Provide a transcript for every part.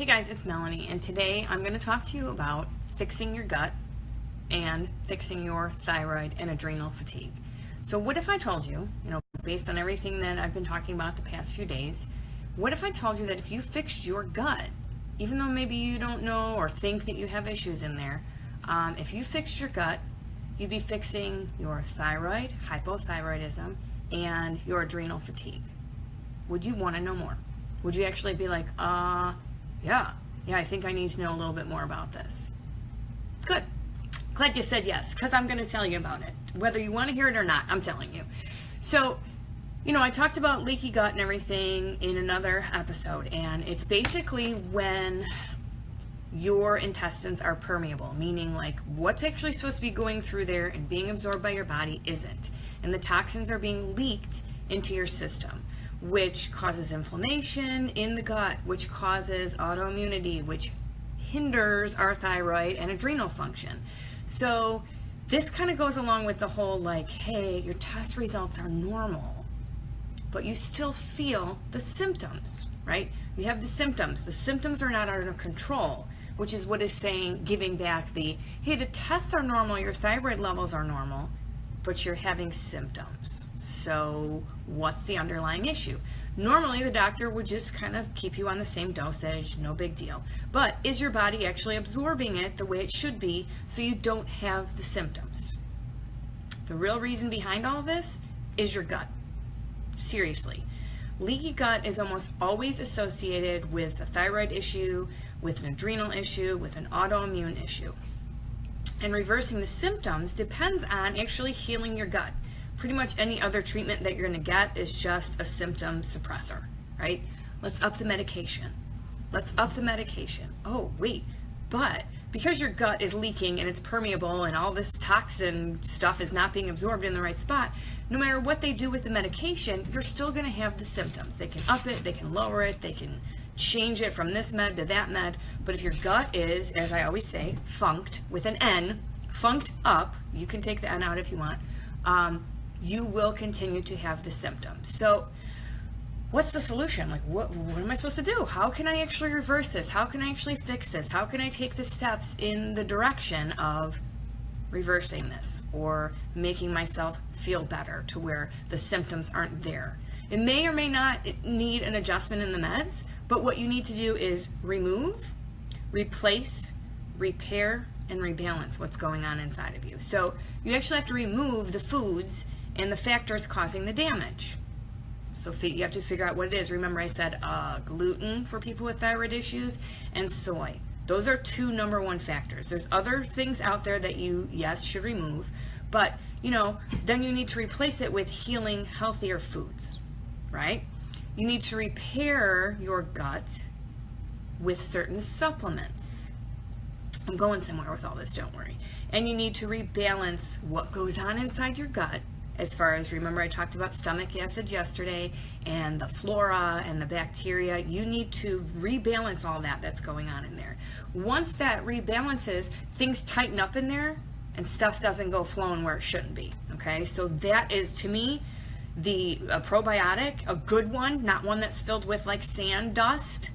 Hey guys, it's Melanie, and today I'm going to talk to you about fixing your gut and fixing your thyroid and adrenal fatigue. So what if I told you, based on everything that I've been talking about the past few days, what if I told you that if you fixed your gut, even though maybe you don't know or think that you have issues in there, if you fixed your gut, you'd be fixing your thyroid, hypothyroidism, and your adrenal fatigue. Would you want to know more? Would you actually be like, yeah, I think I need to know a little bit more about this? Good. Glad you said yes, because I'm going to tell you about it. Whether you want to hear it or not, I'm telling you. So, I talked about leaky gut and everything in another episode, and it's basically when your intestines are permeable, meaning like what's actually supposed to be going through there and being absorbed by your body isn't. And the toxins are being leaked into your system, which causes inflammation in the gut, which causes autoimmunity, which hinders our thyroid and adrenal function. So this kind of goes along with the whole like, hey, your test results are normal, but you still feel the symptoms, right? You have the symptoms. The symptoms are not under control, which is what is saying, giving back the, hey, the tests are normal, your thyroid levels are normal, but you're having symptoms. So what's the underlying issue? Normally the doctor would just kind of keep you on the same dosage, no big deal. But is your body actually absorbing it the way it should be so you don't have the symptoms? The real reason behind all this is your gut. Seriously. Leaky gut is almost always associated with a thyroid issue, with an adrenal issue, with an autoimmune issue. And reversing the symptoms depends on actually healing your gut. Pretty much any other treatment that you're going to get is just a symptom suppressor, right? Let's up the medication. Oh, wait, but because your gut is leaking and it's permeable and all this toxin stuff is not being absorbed in the right spot, no matter what they do with the medication, you're still going to have the symptoms. They can up it, they can lower it, they can change it from this med to that med. But if your gut is, as I always say, funked with an N, funked up, you can take the N out if you want, you will continue to have the symptoms. So what's the solution? Like, what am I supposed to do? How can I actually reverse this? How can I actually fix this? How can I take the steps in the direction of reversing this or making myself feel better to where the symptoms aren't there? It may or may not need an adjustment in the meds, but what you need to do is remove, replace, repair, and rebalance what's going on inside of you. So you actually have to remove the foods and the factors causing the damage. So you have to figure out what it is. Remember I said gluten for people with thyroid issues and soy. Those are two number one factors. There's other things out there that you, yes, should remove, but then you need to replace it with healing, healthier foods, right? You need to repair your gut with certain supplements. I'm going somewhere with all this, don't worry. And you need to rebalance what goes on inside your gut. As far as, remember I talked about stomach acid yesterday and the flora and the bacteria. You need to rebalance all that that's going on in there. Once that rebalances, things tighten up in there and stuff doesn't go flowing where it shouldn't be, okay? So that is, to me, a probiotic, a good one, not one that's filled with like sand dust,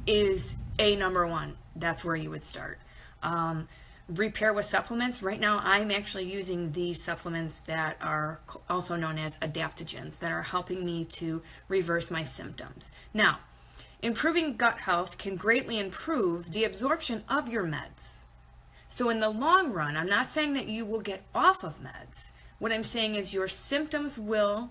is a number one. That's where you would start. Repair with supplements. Right now I'm actually using these supplements that are also known as adaptogens that are helping me to reverse my symptoms. Now, improving gut health can greatly improve the absorption of your meds. So in the long run, I'm not saying that you will get off of meds. What I'm saying is your symptoms will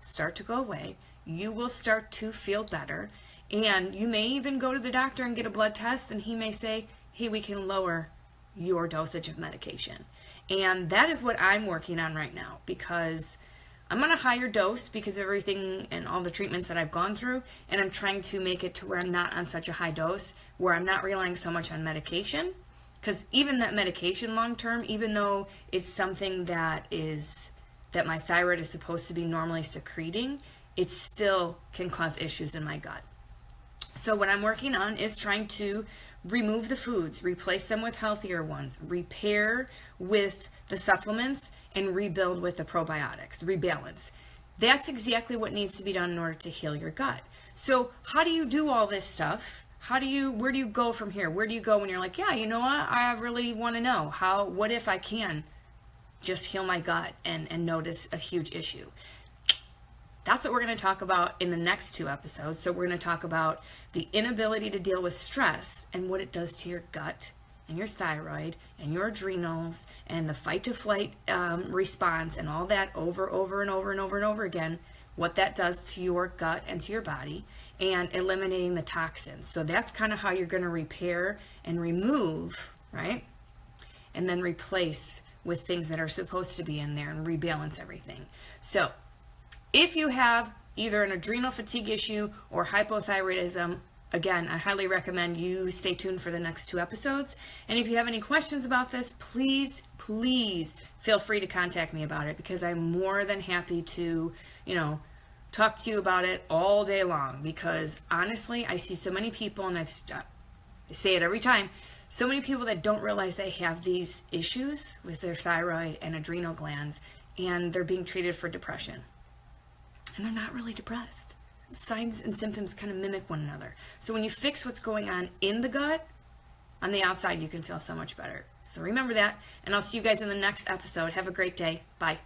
start to go away. You will start to feel better. And you may even go to the doctor and get a blood test and he may say, hey, we can lower your dosage of medication. And that is what I'm working on right now, because I'm on a higher dose because of everything and all the treatments that I've gone through, and I'm trying to make it to where I'm not on such a high dose, where I'm not relying so much on medication. Because even that medication long term, even though it's something that my thyroid is supposed to be normally secreting, it still can cause issues in my gut. So what I'm working on is trying to remove the foods, replace them with healthier ones, repair with the supplements, and rebuild with the probiotics, rebalance. That's exactly what needs to be done in order to heal your gut. So how do you do all this stuff where do you go from here? Where do you go when you're like, yeah, you know what? I really want to know what if I can just heal my gut and notice a huge issue. That's what we're going to talk about in the next 2 episodes. So we're going to talk about the inability to deal with stress and what it does to your gut and your thyroid and your adrenals and the fight to flight response and all that over and over again, what that does to your gut and to your body, and eliminating the toxins. So that's kind of how you're going to repair and remove, right? And then replace with things that are supposed to be in there and rebalance everything. So if you have either an adrenal fatigue issue or hypothyroidism, again, I highly recommend you stay tuned for the next 2 episodes. And if you have any questions about this, please feel free to contact me about it, because I'm more than happy to, talk to you about it all day long. Because honestly, I see so many people, and I say it every time, so many people that don't realize they have these issues with their thyroid and adrenal glands, and they're being treated for depression. And they're not really depressed. Signs and symptoms kind of mimic one another. So when you fix what's going on in the gut, on the outside, you can feel so much better. So remember that, and I'll see you guys in the next episode. Have a great day. Bye.